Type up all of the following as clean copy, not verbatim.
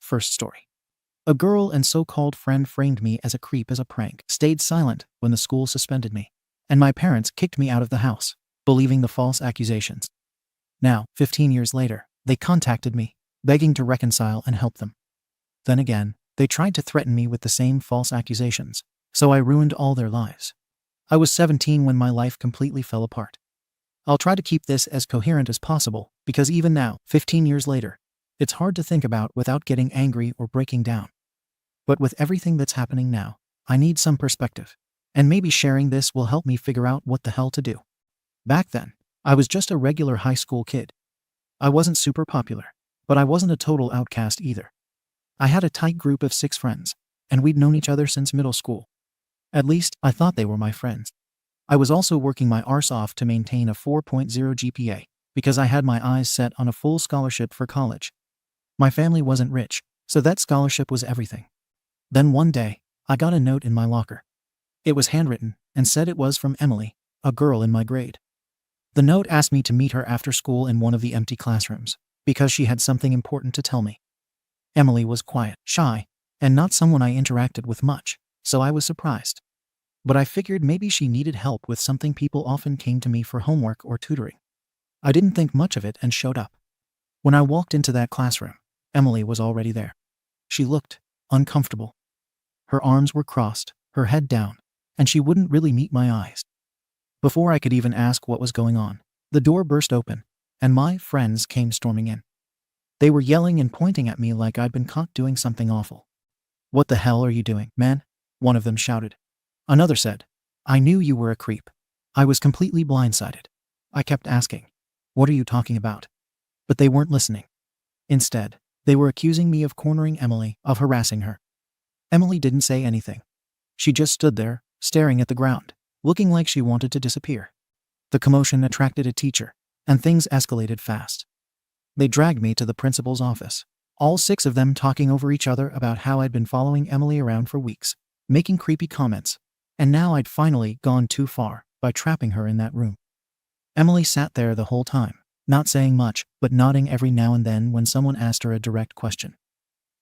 First story. A girl and so-called friend framed me as a creep as a prank, stayed silent when the school suspended me, and my parents kicked me out of the house, believing the false accusations. Now, 15 years later, they contacted me, begging to reconcile and help them. Then again, they tried to threaten me with the same false accusations, so I ruined all their lives. I was 17 when my life completely fell apart. I'll try to keep this as coherent as possible, because even now, 15 years later, it's hard to think about without getting angry or breaking down. But with everything that's happening now, I need some perspective, and maybe sharing this will help me figure out what the hell to do. Back then, I was just a regular high school kid. I wasn't super popular, but I wasn't a total outcast either. I had a tight group of 6 friends, and we'd known each other since middle school. At least, I thought they were my friends. I was also working my arse off to maintain a 4.0 GPA, because I had my eyes set on a full scholarship for college. My family wasn't rich, so that scholarship was everything. Then one day, I got a note in my locker. It was handwritten, and said it was from Emily, a girl in my grade. The note asked me to meet her after school in one of the empty classrooms, because she had something important to tell me. Emily was quiet, shy, and not someone I interacted with much, so I was surprised. But I figured maybe she needed help with something. People often came to me for homework or tutoring. I didn't think much of it and showed up. When I walked into that classroom, Emily was already there. She looked uncomfortable. Her arms were crossed, her head down, and she wouldn't really meet my eyes. Before I could even ask what was going on, the door burst open, and my friends came storming in. They were yelling and pointing at me like I'd been caught doing something awful. "What the hell are you doing, man?" one of them shouted. Another said, "I knew you were a creep." I was completely blindsided. I kept asking, "What are you talking about?" But they weren't listening. Instead, they were accusing me of cornering Emily, of harassing her. Emily didn't say anything. She just stood there, staring at the ground, looking like she wanted to disappear. The commotion attracted a teacher, and things escalated fast. They dragged me to the principal's office, all 6 of them talking over each other about how I'd been following Emily around for weeks, making creepy comments, and now I'd finally gone too far by trapping her in that room. Emily sat there the whole time, not saying much, but nodding every now and then when someone asked her a direct question.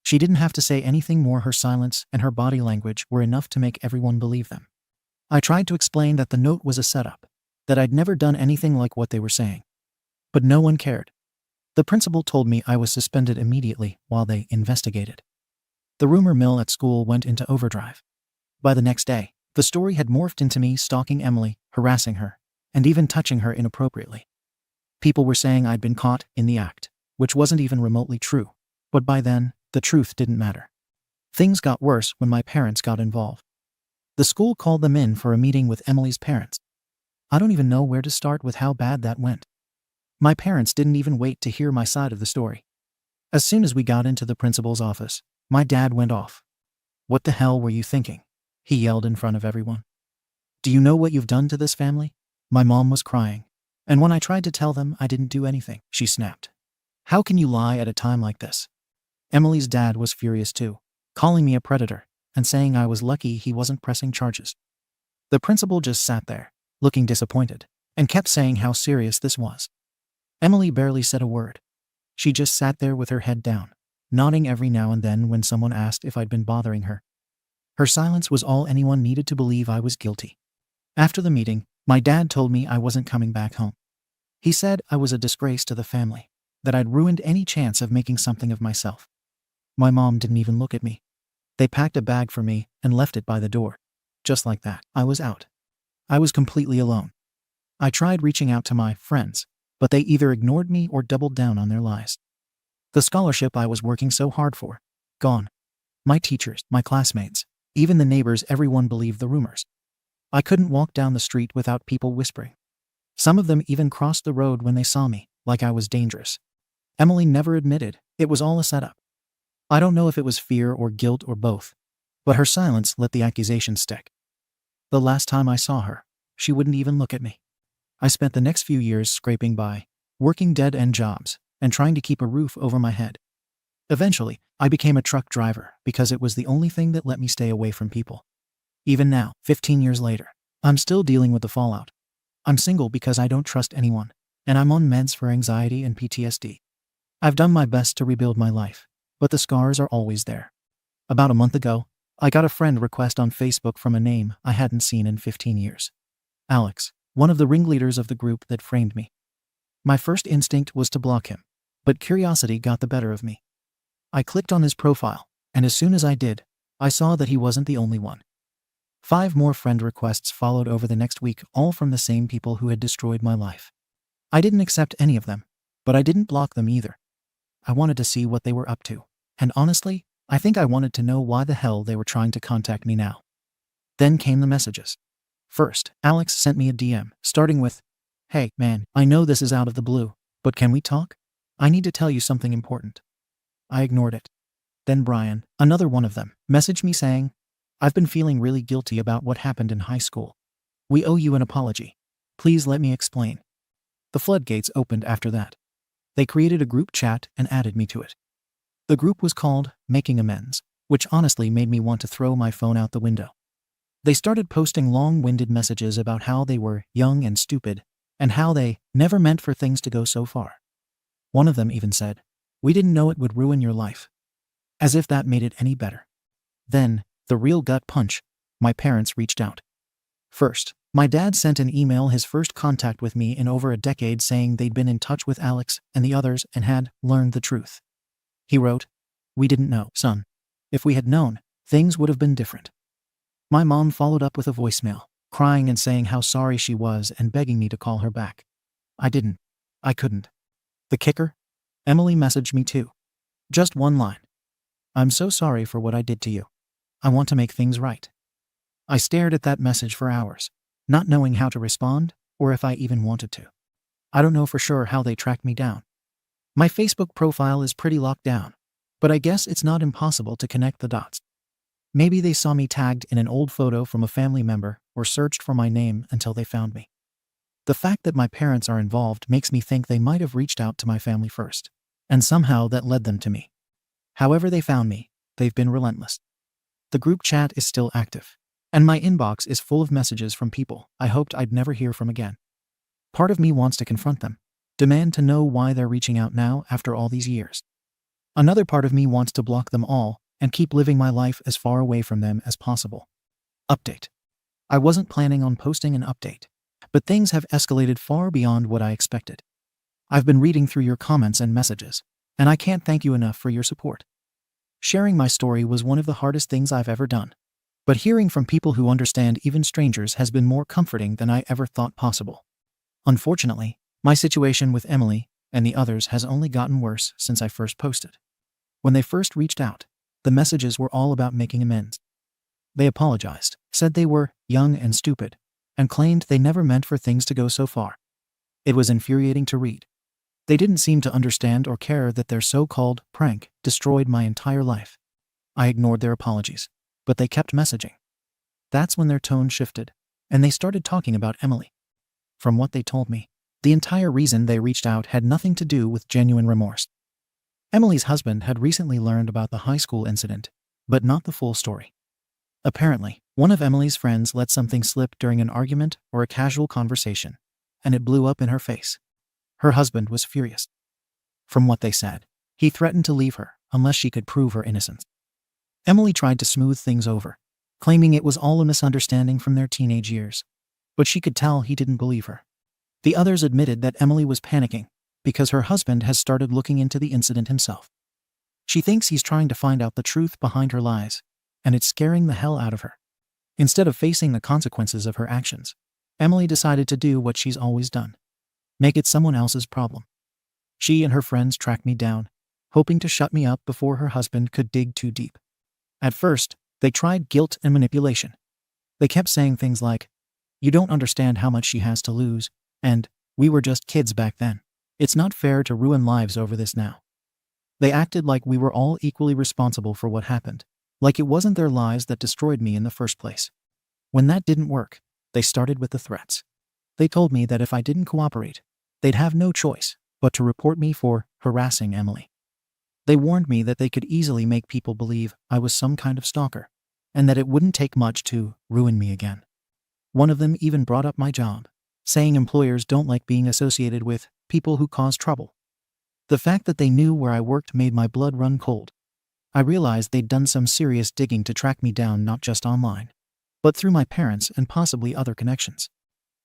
She didn't have to say anything more. Her silence and her body language were enough to make everyone believe them. I tried to explain that the note was a setup, that I'd never done anything like what they were saying. But no one cared. The principal told me I was suspended immediately while they investigated. The rumor mill at school went into overdrive. By the next day, the story had morphed into me stalking Emily, harassing her, and even touching her inappropriately. People were saying I'd been caught in the act, which wasn't even remotely true, but by then, the truth didn't matter. Things got worse when my parents got involved. The school called them in for a meeting with Emily's parents. I don't even know where to start with how bad that went. My parents didn't even wait to hear my side of the story. As soon as we got into the principal's office, my dad went off. "What the hell were you thinking?" he yelled in front of everyone. "Do you know what you've done to this family?" My mom was crying, and when I tried to tell them I didn't do anything, she snapped. "How can you lie at a time like this?" Emily's dad was furious too, calling me a predator and saying I was lucky he wasn't pressing charges. The principal just sat there, looking disappointed, and kept saying how serious this was. Emily barely said a word. She just sat there with her head down, nodding every now and then when someone asked if I'd been bothering her. Her silence was all anyone needed to believe I was guilty. After the meeting, my dad told me I wasn't coming back home. He said I was a disgrace to the family, that I'd ruined any chance of making something of myself. My mom didn't even look at me. They packed a bag for me and left it by the door. Just like that, I was out. I was completely alone. I tried reaching out to my friends, but they either ignored me or doubled down on their lies. The scholarship I was working so hard for, gone. My teachers, my classmates, even the neighbors, everyone believed the rumors. I couldn't walk down the street without people whispering. Some of them even crossed the road when they saw me, like I was dangerous. Emily never admitted it was all a setup. I don't know if it was fear or guilt or both, but her silence let the accusation stick. The last time I saw her, she wouldn't even look at me. I spent the next few years scraping by, working dead-end jobs, and trying to keep a roof over my head. Eventually, I became a truck driver because it was the only thing that let me stay away from people. Even now, 15 years later, I'm still dealing with the fallout. I'm single because I don't trust anyone, and I'm on meds for anxiety and PTSD. I've done my best to rebuild my life, but the scars are always there. About a month ago, I got a friend request on Facebook from a name I hadn't seen in 15 years. Alex, one of the ringleaders of the group that framed me. My first instinct was to block him, but curiosity got the better of me. I clicked on his profile, and as soon as I did, I saw that he wasn't the only one. 5 more friend requests followed over the next week, all from the same people who had destroyed my life. I didn't accept any of them, but I didn't block them either. I wanted to see what they were up to, and honestly, I think I wanted to know why the hell they were trying to contact me now. Then came the messages. First, Alex sent me a DM, starting with, "Hey, man, I know this is out of the blue, but can we talk? I need to tell you something important." I ignored it. Then Brian, another one of them, messaged me saying, "I've been feeling really guilty about what happened in high school. We owe you an apology. Please let me explain." The floodgates opened after that. They created a group chat and added me to it. The group was called Making Amends, which honestly made me want to throw my phone out the window. They started posting long-winded messages about how they were young and stupid, and how they never meant for things to go so far. One of them even said, "We didn't know it would ruin your life." As if that made it any better. Then, the real gut punch, my parents reached out. First, my dad sent an email, his first contact with me in over a decade, saying they'd been in touch with Alex and the others and had learned the truth. He wrote, "We didn't know, son. If we had known, things would have been different." My mom followed up with a voicemail, crying and saying how sorry she was and begging me to call her back. I didn't. I couldn't. The kicker? Emily messaged me too. Just one line. "I'm so sorry for what I did to you. I want to make things right." I stared at that message for hours, not knowing how to respond or if I even wanted to. I don't know for sure how they tracked me down. My Facebook profile is pretty locked down, but I guess it's not impossible to connect the dots. Maybe they saw me tagged in an old photo from a family member or searched for my name until they found me. The fact that my parents are involved makes me think they might have reached out to my family first, and somehow that led them to me. However they found me, they've been relentless. The group chat is still active, and my inbox is full of messages from people I hoped I'd never hear from again. Part of me wants to confront them, demand to know why they're reaching out now after all these years. Another part of me wants to block them all and keep living my life as far away from them as possible. Update. I wasn't planning on posting an update, but things have escalated far beyond what I expected. I've been reading through your comments and messages, and I can't thank you enough for your support. Sharing my story was one of the hardest things I've ever done, but hearing from people who understand, even strangers, has been more comforting than I ever thought possible. Unfortunately, my situation with Emily and the others has only gotten worse since I first posted. When they first reached out, the messages were all about making amends. They apologized, said they were young and stupid, and claimed they never meant for things to go so far. It was infuriating to read. They didn't seem to understand or care that their so-called prank destroyed my entire life. I ignored their apologies, but they kept messaging. That's when their tone shifted, and they started talking about Emily. From what they told me, the entire reason they reached out had nothing to do with genuine remorse. Emily's husband had recently learned about the high school incident, but not the full story. Apparently, one of Emily's friends let something slip during an argument or a casual conversation, and it blew up in her face. Her husband was furious. From what they said, he threatened to leave her unless she could prove her innocence. Emily tried to smooth things over, claiming it was all a misunderstanding from their teenage years, but she could tell he didn't believe her. The others admitted that Emily was panicking because her husband has started looking into the incident himself. She thinks he's trying to find out the truth behind her lies, and it's scaring the hell out of her. Instead of facing the consequences of her actions, Emily decided to do what she's always done: make it someone else's problem. She and her friends tracked me down, hoping to shut me up before her husband could dig too deep. At first, they tried guilt and manipulation. They kept saying things like, "You don't understand how much she has to lose," and "We were just kids back then. It's not fair to ruin lives over this now." They acted like we were all equally responsible for what happened, like it wasn't their lies that destroyed me in the first place. When that didn't work, they started with the threats. They told me that if I didn't cooperate, they'd have no choice but to report me for harassing Emily. They warned me that they could easily make people believe I was some kind of stalker, and that it wouldn't take much to ruin me again. One of them even brought up my job, saying employers don't like being associated with people who cause trouble. The fact that they knew where I worked made my blood run cold, I realized they'd done some serious digging to track me down, not just online, but through my parents and possibly other connections.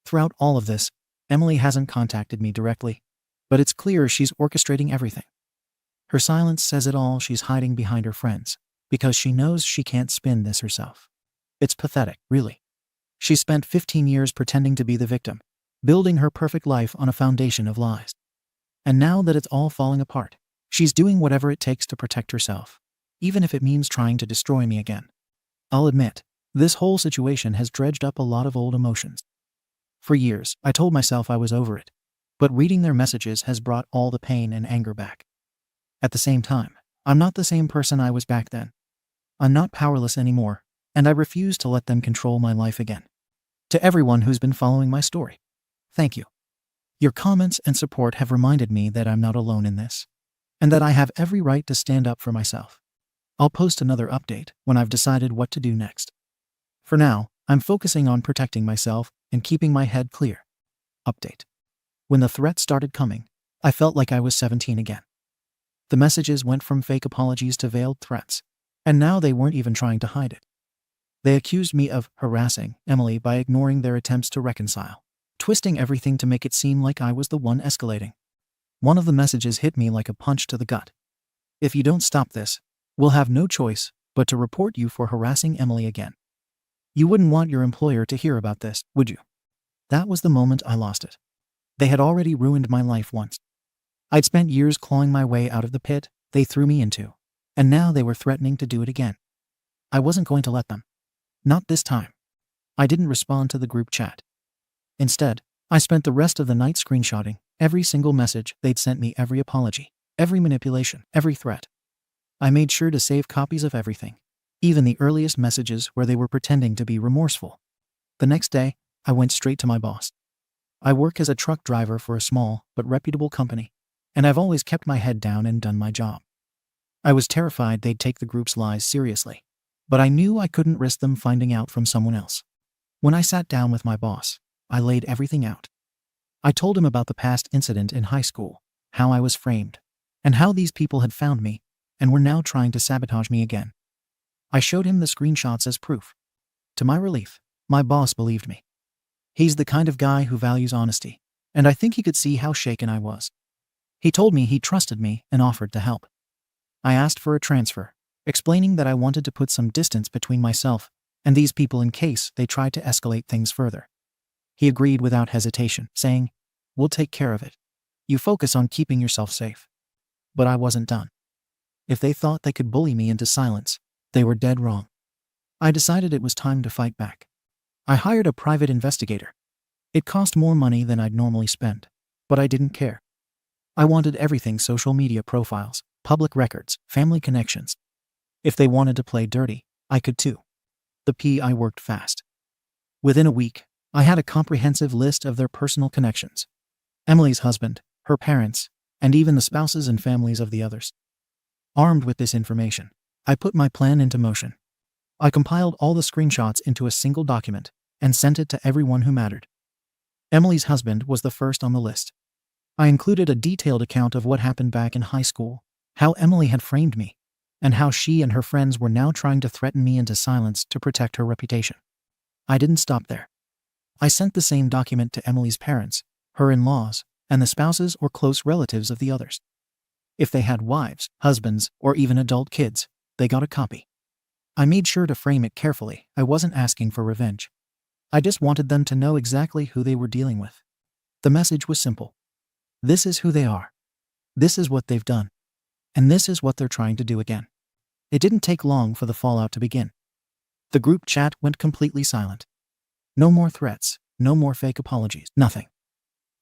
Throughout all of this, Emily hasn't contacted me directly, but it's clear she's orchestrating everything. Her silence says it all. She's hiding behind her friends, because she knows she can't spin this herself. It's pathetic, really. She spent 15 years pretending to be the victim, building her perfect life on a foundation of lies. And now that it's all falling apart, she's doing whatever it takes to protect herself, even if it means trying to destroy me again. I'll admit, this whole situation has dredged up a lot of old emotions. For years, I told myself I was over it, but reading their messages has brought all the pain and anger back. At the same time, I'm not the same person I was back then. I'm not powerless anymore, and I refuse to let them control my life again. To everyone who's been following my story, thank you. Your comments and support have reminded me that I'm not alone in this, and that I have every right to stand up for myself. I'll post another update when I've decided what to do next. For now, I'm focusing on protecting myself and keeping my head clear. Update. When the threats started coming, I felt like I was 17 again. The messages went from fake apologies to veiled threats, and now they weren't even trying to hide it. They accused me of harassing Emily by ignoring their attempts to reconcile, twisting everything to make it seem like I was the one escalating. One of the messages hit me like a punch to the gut. If you don't stop this, we'll have no choice but to report you for harassing Emily again. You wouldn't want your employer to hear about this, would you? That was the moment I lost it. They had already ruined my life once. I'd spent years clawing my way out of the pit they threw me into, and now they were threatening to do it again. I wasn't going to let them. Not this time. I didn't respond to the group chat. Instead, I spent the rest of the night screenshotting every single message they'd sent me, every apology, every manipulation, every threat. I made sure to save copies of everything, even the earliest messages where they were pretending to be remorseful. The next day, I went straight to my boss. I work as a truck driver for a small but reputable company, and I've always kept my head down and done my job. I was terrified they'd take the group's lies seriously, but I knew I couldn't risk them finding out from someone else. When I sat down with my boss, I laid everything out. I told him about the past incident in high school, how I was framed, and how these people had found me and were now trying to sabotage me again. I showed him the screenshots as proof. To my relief, my boss believed me. He's the kind of guy who values honesty, and I think he could see how shaken I was. He told me he trusted me and offered to help. I asked for a transfer, explaining that I wanted to put some distance between myself and these people in case they tried to escalate things further. He agreed without hesitation, saying, "We'll take care of it. You focus on keeping yourself safe." But I wasn't done. If they thought they could bully me into silence, they were dead wrong. I decided it was time to fight back. I hired a private investigator. It cost more money than I'd normally spend, but I didn't care. I wanted everything: social media profiles, public records, family connections. If they wanted to play dirty, I could too. The PI worked fast. Within a week, I had a comprehensive list of their personal connections. Emily's husband, her parents, and even the spouses and families of the others. Armed with this information, I put my plan into motion. I compiled all the screenshots into a single document and sent it to everyone who mattered. Emily's husband was the first on the list. I included a detailed account of what happened back in high school, how Emily had framed me, and how she and her friends were now trying to threaten me into silence to protect her reputation. I didn't stop there. I sent the same document to Emily's parents, her in-laws, and the spouses or close relatives of the others. If they had wives, husbands, or even adult kids, they got a copy. I made sure to frame it carefully. I wasn't asking for revenge. I just wanted them to know exactly who they were dealing with. The message was simple. This is who they are. This is what they've done. And this is what they're trying to do again. It didn't take long for the fallout to begin. The group chat went completely silent. No more threats, no more fake apologies, nothing.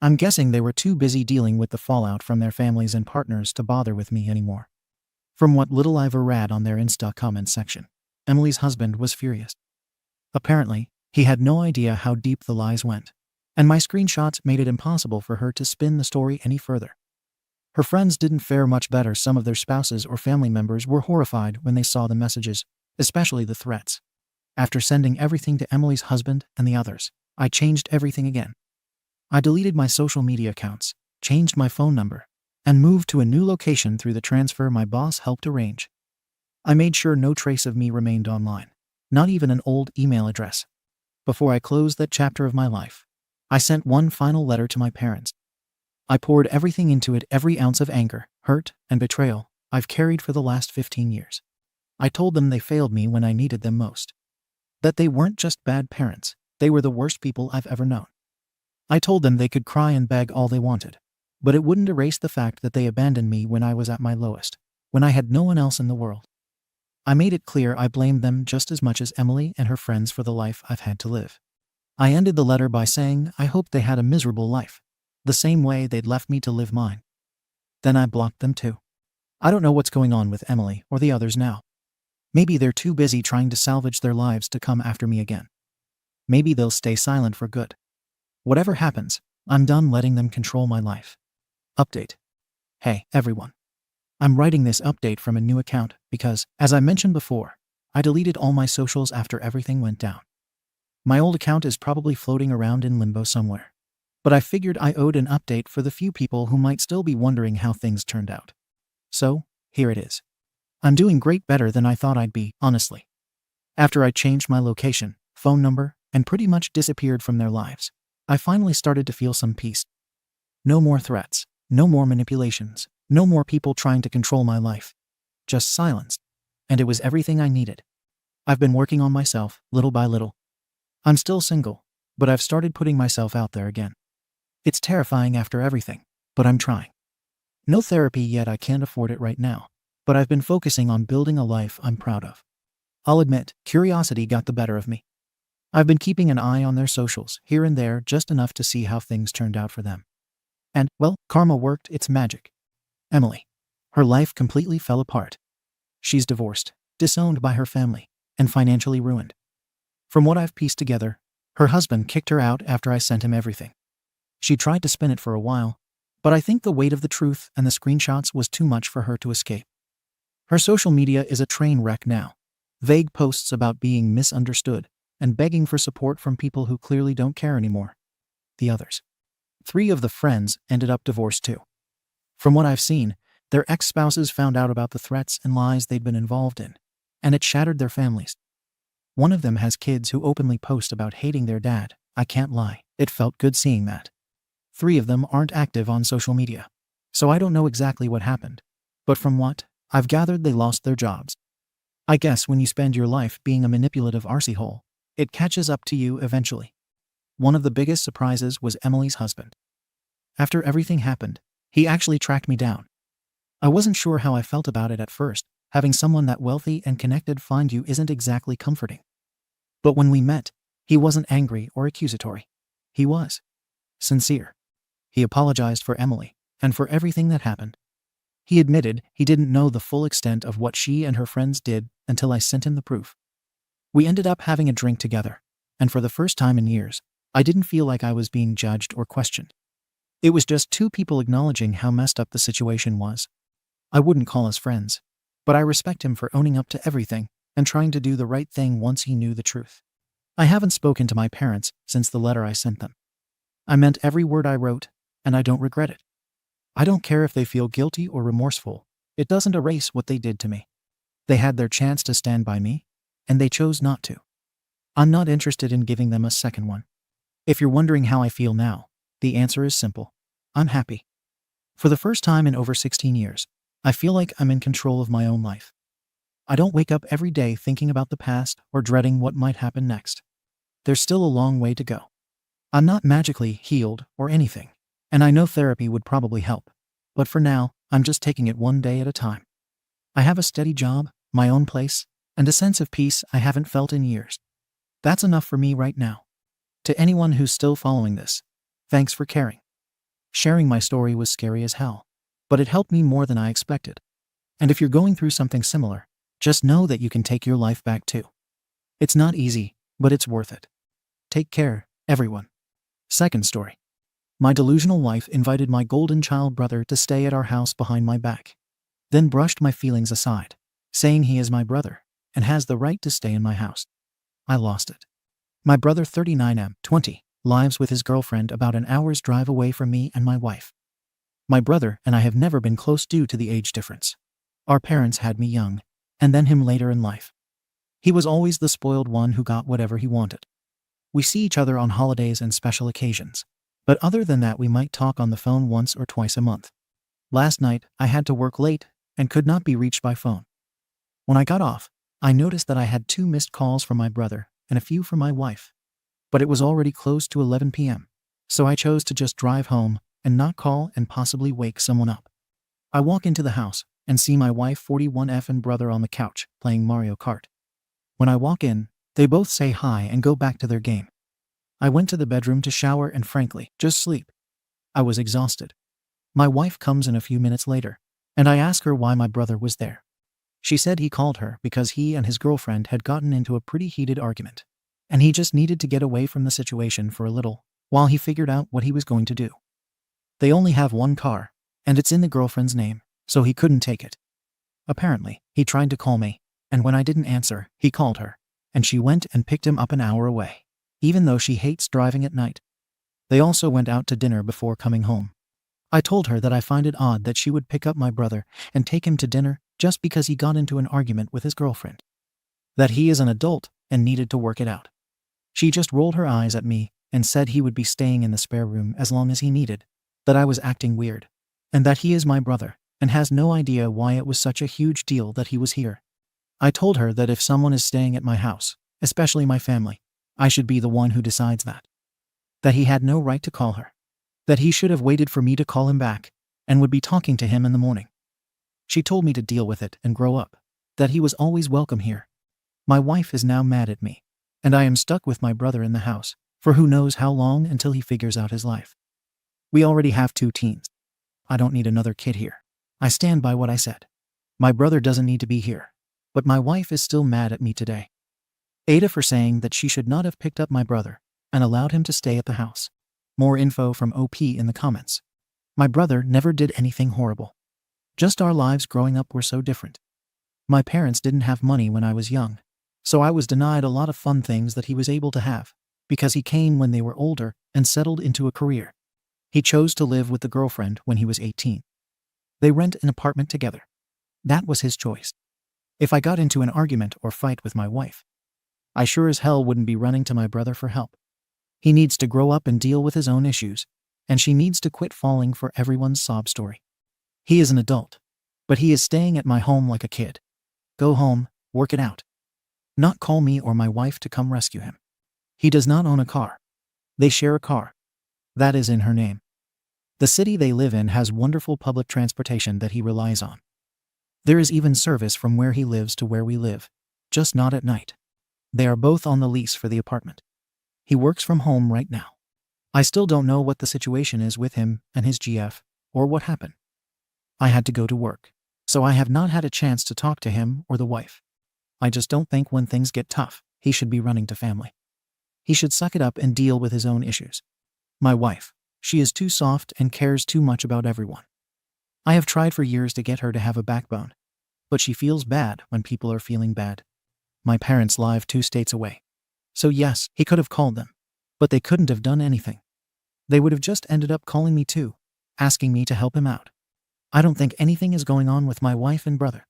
I'm guessing they were too busy dealing with the fallout from their families and partners to bother with me anymore. From what little I've read on their Insta comments section, Emily's husband was furious. Apparently, he had no idea how deep the lies went, and my screenshots made it impossible for her to spin the story any further. Her friends didn't fare much better. Some of their spouses or family members were horrified when they saw the messages, especially the threats. After sending everything to Emily's husband and the others, I changed everything again. I deleted my social media accounts, changed my phone number, and moved to a new location through the transfer my boss helped arrange. I made sure no trace of me remained online, not even an old email address. Before I closed that chapter of my life, I sent one final letter to my parents. I poured everything into it, every ounce of anger, hurt, and betrayal I've carried for the last 15 years. I told them they failed me when I needed them most. That they weren't just bad parents, they were the worst people I've ever known. I told them they could cry and beg all they wanted, but it wouldn't erase the fact that they abandoned me when I was at my lowest, when I had no one else in the world. I made it clear I blamed them just as much as Emily and her friends for the life I've had to live. I ended the letter by saying I hoped they had a miserable life, the same way they'd left me to live mine. Then I blocked them too. I don't know what's going on with Emily or the others now. Maybe they're too busy trying to salvage their lives to come after me again. Maybe they'll stay silent for good. Whatever happens, I'm done letting them control my life. Update. Hey, everyone. I'm writing this update from a new account because, as I mentioned before, I deleted all my socials after everything went down. My old account is probably floating around in limbo somewhere. But I figured I owed an update for the few people who might still be wondering how things turned out. So, here it is. I'm doing great, better than I thought I'd be, honestly. After I changed my location, phone number, and pretty much disappeared from their lives, I finally started to feel some peace. No more threats, no more manipulations, no more people trying to control my life. Just silence. And it was everything I needed. I've been working on myself, little by little. I'm still single, but I've started putting myself out there again. It's terrifying after everything, but I'm trying. No therapy yet, I can't afford it right now, but I've been focusing on building a life I'm proud of. I'll admit, curiosity got the better of me. I've been keeping an eye on their socials, here and there, just enough to see how things turned out for them. And, well, karma worked its magic. Emily. Her life completely fell apart. She's divorced, disowned by her family, and financially ruined. From what I've pieced together, her husband kicked her out after I sent him everything. She tried to spin it for a while, but I think the weight of the truth and the screenshots was too much for her to escape. Her social media is a train wreck now. Vague posts about being misunderstood and begging for support from people who clearly don't care anymore. The others. 3 of the friends ended up divorced too. From what I've seen, their ex-spouses found out about the threats and lies they'd been involved in, and it shattered their families. One of them has kids who openly post about hating their dad. I can't lie, it felt good seeing that. 3 of them aren't active on social media, so I don't know exactly what happened. But from what I've gathered, they lost their jobs. I guess when you spend your life being a manipulative arsehole, it catches up to you eventually. One of the biggest surprises was Emily's husband. After everything happened, he actually tracked me down. I wasn't sure how I felt about it at first. Having someone that wealthy and connected find you isn't exactly comforting. But when we met, he wasn't angry or accusatory. He was sincere. He apologized for Emily and for everything that happened. He admitted he didn't know the full extent of what she and her friends did until I sent him the proof. We ended up having a drink together, and for the first time in years, I didn't feel like I was being judged or questioned. It was just 2 people acknowledging how messed up the situation was. I wouldn't call us friends, but I respect him for owning up to everything and trying to do the right thing once he knew the truth. I haven't spoken to my parents since the letter I sent them. I meant every word I wrote, and I don't regret it. I don't care if they feel guilty or remorseful. It doesn't erase what they did to me. They had their chance to stand by me, and they chose not to. I'm not interested in giving them a second one. If you're wondering how I feel now, the answer is simple. I'm happy. For the first time in over 16 years, I feel like I'm in control of my own life. I don't wake up every day thinking about the past or dreading what might happen next. There's still a long way to go. I'm not magically healed or anything, and I know therapy would probably help. But for now, I'm just taking it one day at a time. I have a steady job, my own place, and a sense of peace I haven't felt in years. That's enough for me right now. To anyone who's still following this, thanks for caring. Sharing my story was scary as hell, but it helped me more than I expected. And if you're going through something similar, just know that you can take your life back too. It's not easy, but it's worth it. Take care, everyone. Second story. My delusional wife invited my golden child brother to stay at our house behind my back, then brushed my feelings aside, saying he is my brother and has the right to stay in my house. I lost it. My brother, 39 20, lives with his girlfriend about an hour's drive away from me and my wife. My brother and I have never been close due to the age difference. Our parents had me young, and then him later in life. He was always the spoiled one who got whatever he wanted. We see each other on holidays and special occasions. But other than that, we might talk on the phone once or twice a month. Last night, I had to work late and could not be reached by phone. When I got off, I noticed that I had 2 missed calls from my brother and a few from my wife. But it was already close to 11 p.m., so I chose to just drive home and not call and possibly wake someone up. I walk into the house and see my wife 41F and brother on the couch playing Mario Kart. When I walk in, they both say hi and go back to their game. I went to the bedroom to shower and frankly, just sleep. I was exhausted. My wife comes in a few minutes later, and I ask her why my brother was there. She said he called her because he and his girlfriend had gotten into a pretty heated argument, and he just needed to get away from the situation for a little while he figured out what he was going to do. They only have one car, and it's in the girlfriend's name, so he couldn't take it. Apparently, he tried to call me, and when I didn't answer, he called her, and she went and picked him up an hour away, even though she hates driving at night. They also went out to dinner before coming home. I told her that I find it odd that she would pick up my brother and take him to dinner just because he got into an argument with his girlfriend. That he is an adult and needed to work it out. She just rolled her eyes at me and said he would be staying in the spare room as long as he needed, that I was acting weird, and that he is my brother and has no idea why it was such a huge deal that he was here. I told her that if someone is staying at my house, especially my family, I should be the one who decides that. That he had no right to call her. That he should have waited for me to call him back and would be talking to him in the morning. She told me to deal with it and grow up, that he was always welcome here. My wife is now mad at me, and I am stuck with my brother in the house for who knows how long until he figures out his life. We already have 2 teens. I don't need another kid here. I stand by what I said. My brother doesn't need to be here, but my wife is still mad at me today. Ada for saying that she should not have picked up my brother and allowed him to stay at the house. More info from OP in the comments. My brother never did anything horrible. Just our lives growing up were so different. My parents didn't have money when I was young, so I was denied a lot of fun things that he was able to have, because he came when they were older and settled into a career. He chose to live with the girlfriend when he was 18. They rent an apartment together. That was his choice. If I got into an argument or fight with my wife, I sure as hell wouldn't be running to my brother for help. He needs to grow up and deal with his own issues, and she needs to quit falling for everyone's sob story. He is an adult, but he is staying at my home like a kid. Go home, work it out. Not call me or my wife to come rescue him. He does not own a car. They share a car. That is in her name. The city they live in has wonderful public transportation that he relies on. There is even service from where he lives to where we live, just not at night. They are both on the lease for the apartment. He works from home right now. I still don't know what the situation is with him and his GF, or what happened. I had to go to work, so I have not had a chance to talk to him or the wife. I just don't think when things get tough, he should be running to family. He should suck it up and deal with his own issues. My wife, she is too soft and cares too much about everyone. I have tried for years to get her to have a backbone, but she feels bad when people are feeling bad. My parents live 2 states away. So yes, he could have called them, but they couldn't have done anything. They would have just ended up calling me too, asking me to help him out. I don't think anything is going on with my wife and brother.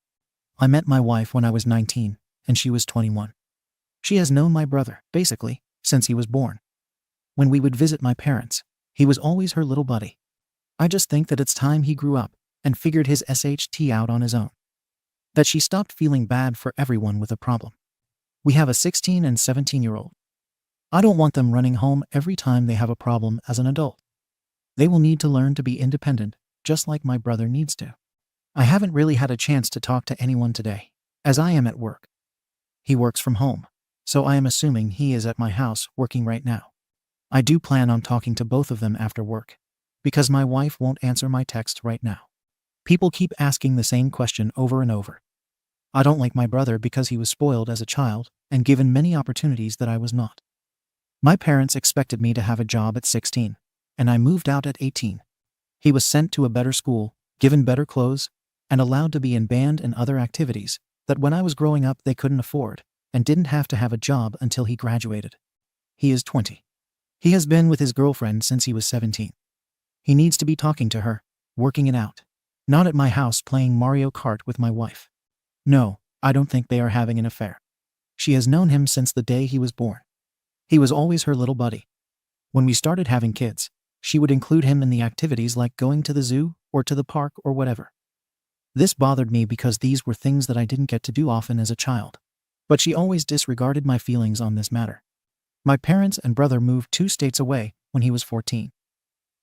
I met my wife when I was 19, and she was 21. She has known my brother, basically, since he was born. When we would visit my parents, he was always her little buddy. I just think that it's time he grew up and figured his SHT out on his own. That she stopped feeling bad for everyone with a problem. We have a 16 and 17-year-old. I don't want them running home every time they have a problem as an adult. They will need to learn to be independent, just like my brother needs to. I haven't really had a chance to talk to anyone today, as I am at work. He works from home, so I am assuming he is at my house working right now. I do plan on talking to both of them after work, because my wife won't answer my text right now. People keep asking the same question over and over. I don't like my brother because he was spoiled as a child and given many opportunities that I was not. My parents expected me to have a job at 16, and I moved out at 18. He was sent to a better school, given better clothes, and allowed to be in band and other activities that when I was growing up they couldn't afford, and didn't have to have a job until he graduated. He is 20. He has been with his girlfriend since he was 17. He needs to be talking to her, working it out, not at my house playing Mario Kart with my wife. No, I don't think they are having an affair. She has known him since the day he was born. He was always her little buddy. When we started having kids, she would include him in the activities like going to the zoo or to the park or whatever. This bothered me because these were things that I didn't get to do often as a child. But she always disregarded my feelings on this matter. My parents and brother moved 2 states away when he was 14.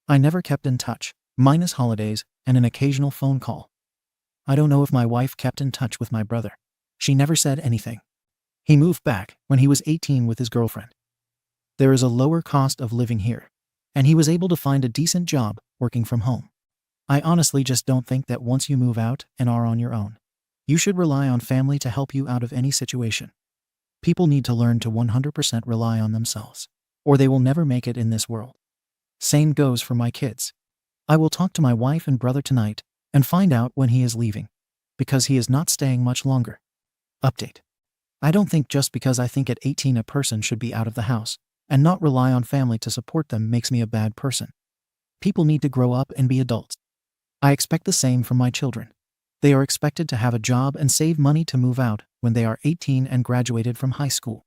I never kept in touch, minus holidays and an occasional phone call. I don't know if my wife kept in touch with my brother. She never said anything. He moved back when he was 18 with his girlfriend. There is a lower cost of living here, and he was able to find a decent job working from home. I honestly just don't think that once you move out and are on your own, you should rely on family to help you out of any situation. People need to learn to 100% rely on themselves, or they will never make it in this world. Same goes for my kids. I will talk to my wife and brother tonight and find out when he is leaving, because he is not staying much longer. Update. I don't think just because I think at 18 a person should be out of the house and not rely on family to support them makes me a bad person. People need to grow up and be adults. I expect the same from my children. They are expected to have a job and save money to move out when they are 18 and graduated from high school.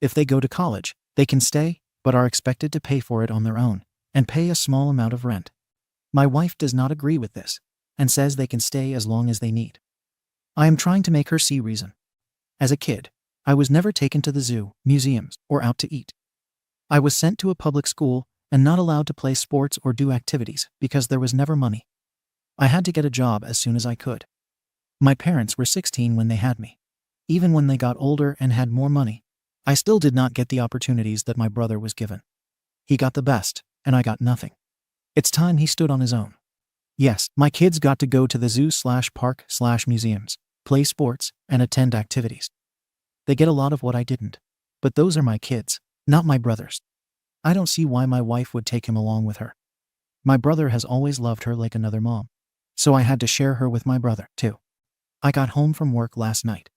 If they go to college, they can stay, but are expected to pay for it on their own and pay a small amount of rent. My wife does not agree with this and says they can stay as long as they need. I am trying to make her see reason. As a kid, I was never taken to the zoo, museums, or out to eat. I was sent to a public school and not allowed to play sports or do activities because there was never money. I had to get a job as soon as I could. My parents were 16 when they had me. Even when they got older and had more money, I still did not get the opportunities that my brother was given. He got the best, and I got nothing. It's time he stood on his own. Yes, my kids got to go to the zoo/park/museums, play sports, and attend activities. They get a lot of what I didn't. But those are my kids, not my brother's. I don't see why my wife would take him along with her. My brother has always loved her like another mom. So I had to share her with my brother, too. I got home from work last night.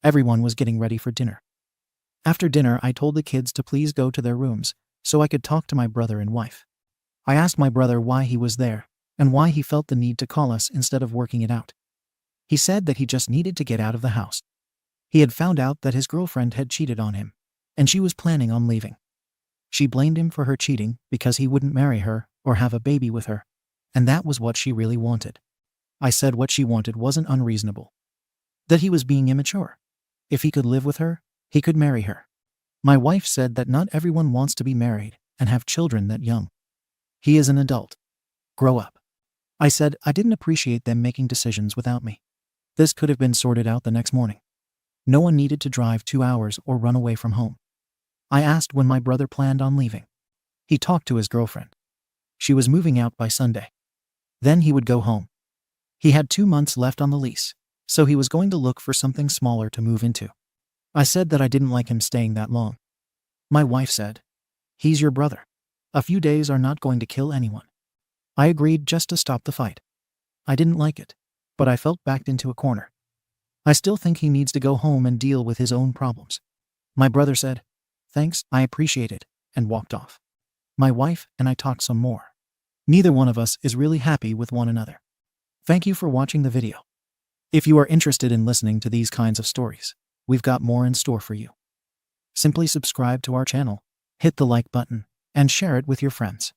Everyone was getting ready for dinner. After dinner, I told the kids to please go to their rooms so I could talk to my brother and wife. I asked my brother why he was there and why he felt the need to call us instead of working it out. He said that he just needed to get out of the house. He had found out that his girlfriend had cheated on him, and she was planning on leaving. She blamed him for her cheating because he wouldn't marry her or have a baby with her, and that was what she really wanted. I said what she wanted wasn't unreasonable. That he was being immature. If he could live with her, he could marry her. My wife said that not everyone wants to be married and have children that young. He is an adult. Grow up. I said I didn't appreciate them making decisions without me. This could have been sorted out the next morning. No one needed to drive 2 hours or run away from home. I asked when my brother planned on leaving. He talked to his girlfriend. She was moving out by Sunday. Then he would go home. He had 2 months left on the lease, so he was going to look for something smaller to move into. I said that I didn't like him staying that long. My wife said, "He's your brother. A few days are not going to kill anyone." I agreed just to stop the fight. I didn't like it, but I felt backed into a corner. I still think he needs to go home and deal with his own problems. My brother said, "Thanks, I appreciate it," and walked off. My wife and I talked some more. Neither one of us is really happy with one another. Thank you for watching the video. If you are interested in listening to these kinds of stories, we've got more in store for you. Simply subscribe to our channel, hit the like button, and share it with your friends.